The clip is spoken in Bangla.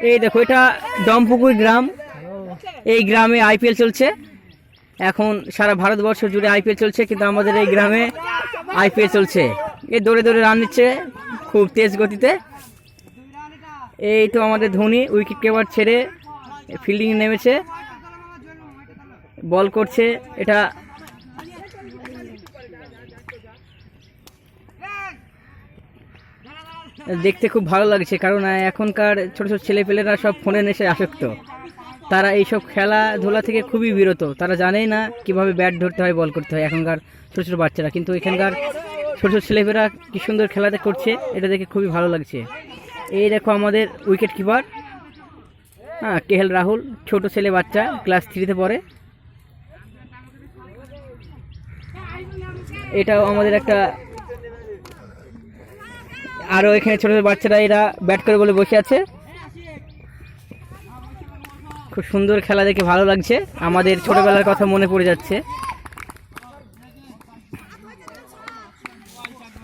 এই দেখো, এটা ডমপুকুর গ্রাম। এই গ্রামে আইপিএল চলছে এখন। সারা ভারতবর্ষ জুড়ে আইপিএল চলছে, কিন্তু আমাদের এই গ্রামে আইপিএল চলছে। এই দৌড়ে দৌড়ে রান নিচ্ছে খুব তেজ গতিতে। এই তো আমাদের ধোনি উইকেট কিপার ছেড়ে ফিল্ডিং নেমেছে, বল করছে। এটা দেখতে খুব ভালো লাগছে, কারণ এখনকার ছোট ছোট ছেলেপেলেরা সব ফোনে নেশে আসক্ত। তারা এইসব খেলাধুলা থেকে খুবই বিরত। তারা জানেই না কিভাবে ব্যাট ধরতে হয়, বল করতে হয় এখনকার ছোট ছোট বাচ্চারা। কিন্তু এখানকার ছোট ছোট ছেলেপেলেরা কি সুন্দর খেলাতে করছে, এটা দেখে খুবই ভালো লাগছে। এই দেখো আমাদের উইকেট কিপার, হ্যাঁ, কেএল রাহুল। ছোট ছেলে, বাচ্চা, ক্লাস 3-তে পড়ে। এটাও আমাদের একটা, আরও এখানে ছোট ছোট বাচ্চারা এরা ব্যাট করে বলে বসে আছে। খুব সুন্দর খেলা দেখে ভালো লাগছে, আমাদের ছোটবেলার কথা মনে পড়ে যাচ্ছে।